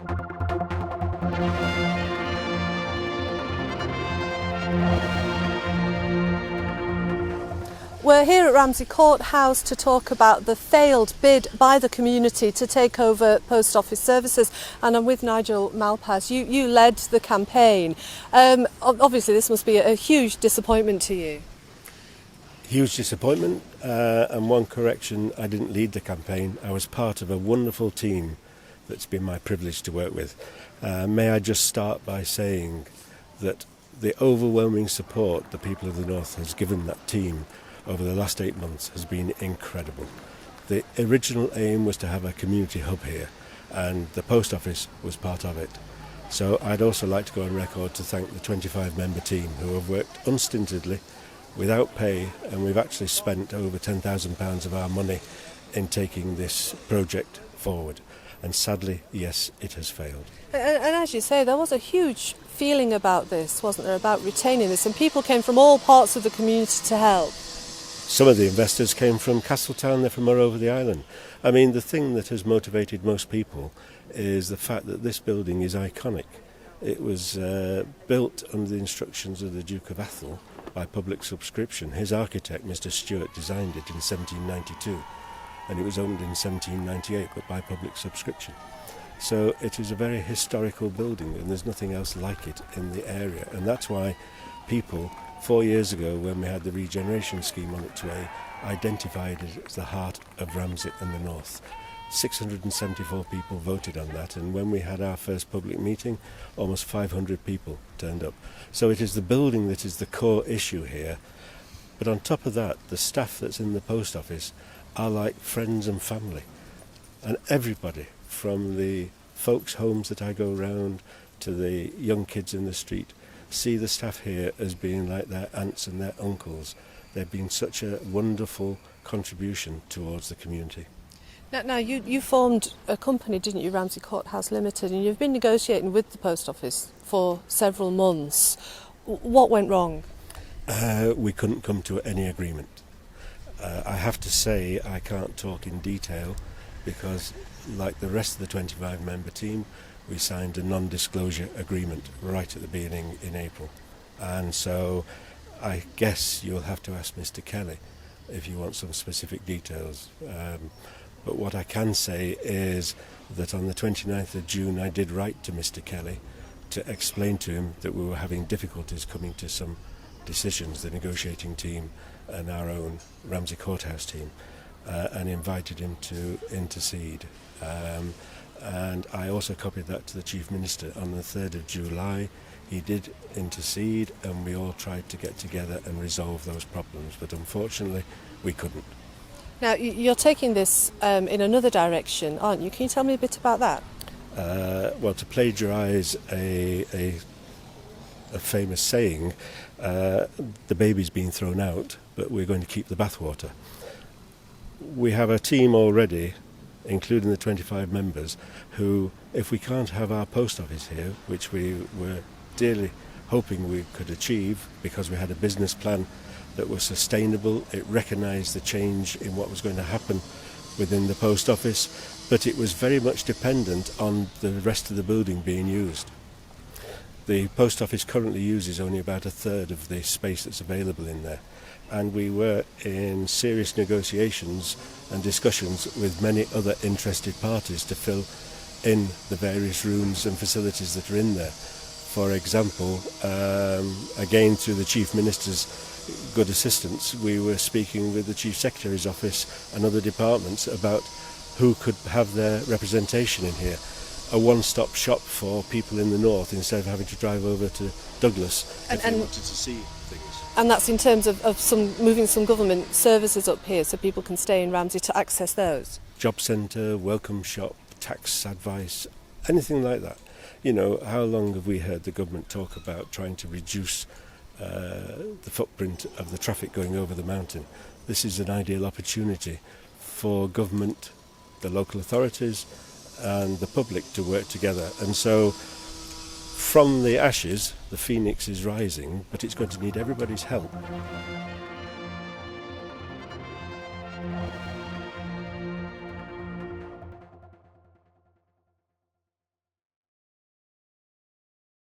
We're here at Ramsey Courthouse to talk about the failed bid by the community to take over post office services, and I'm with Nigel Malpass. You led the campaign. Obviously this must be a huge disappointment to you. Huge disappointment, and one correction, I didn't lead the campaign. I was part of a wonderful team that's been my privilege to work with. May I just start by saying that the overwhelming support the people of the North has given that team over the last 8 months has been incredible. The original aim was to have a community hub here, and the post office was part of it. So I'd also like to go on record to thank the 25-member team who have worked unstintedly, without pay, and we've actually spent over £10,000 of our money in taking this project forward. And sadly, yes, it has failed. And as you say, there was a huge feeling about this, wasn't there, about retaining this, and people came from all parts of the community to help. Some of the investors came from Castletown, they're from all over the island. I mean, the thing that has motivated most people is the fact that this building is iconic. It was built under the instructions of the Duke of Atholl by public subscription. His architect, Mr. Stewart, designed it in 1792, and it was opened in 1798, but by public subscription. So it is a very historical building, and there's nothing else like it in the area, and that's why people 4 years ago, when we had the regeneration scheme on its way, identified it as the heart of Ramsey and the North. 674 people voted on that, and when we had our first public meeting, almost 500 people turned up. So it is the building that is the core issue here. But on top of that, the staff that's in the post office are like friends and family. And everybody, from the folks' homes that I go round to the young kids in the street, see the staff here as being like their aunts and their uncles. They've been such a wonderful contribution towards the community. Now you formed a company, didn't you, Ramsey Courthouse Limited, and you've been negotiating with the post office for several months. What went wrong? We couldn't come to any agreement. I have to say I can't talk in detail because, like the rest of the 25-member team, we signed a non-disclosure agreement right at the beginning in April. And so I guess you'll have to ask Mr. Kelly if you want some specific details. But what I can say is that on the 29th of June I did write to Mr. Kelly to explain to him that we were having difficulties coming to some decisions, the negotiating team and our own Ramsey Courthouse team, and invited him to intercede. And I also copied that to the Chief Minister on the 3rd of July. He did intercede, and we all tried to get together and resolve those problems, but unfortunately we couldn't. Now you're taking this in another direction, aren't you? Can you tell me a bit about that? Well, to plagiarise a famous saying, the baby's been thrown out, but we're going to keep the bathwater. We have a team already, including the 25 members, who, if we can't have our post office here, which we were dearly hoping we could achieve because we had a business plan that was sustainable, it recognised the change in what was going to happen within the post office, but it was very much dependent on the rest of the building being used. The post office currently uses only about a third of the space that's available in there, and we were in serious negotiations and discussions with many other interested parties to fill in the various rooms and facilities that are in there. For example, again through the Chief Minister's good assistance, we were speaking with the Chief Secretary's office and other departments about who could have their representation in here. A one-stop shop for people in the north instead of having to drive over to Douglas if they wanted to see things. And that's in terms of moving some government services up here so people can stay in Ramsey to access those? Job centre, welcome shop, tax advice, anything like that. You know, how long have we heard the government talk about trying to reduce the footprint of the traffic going over the mountain? This is an ideal opportunity for government, the local authorities and the public to work together. And so from the ashes, the phoenix is rising, but it's going to need everybody's help.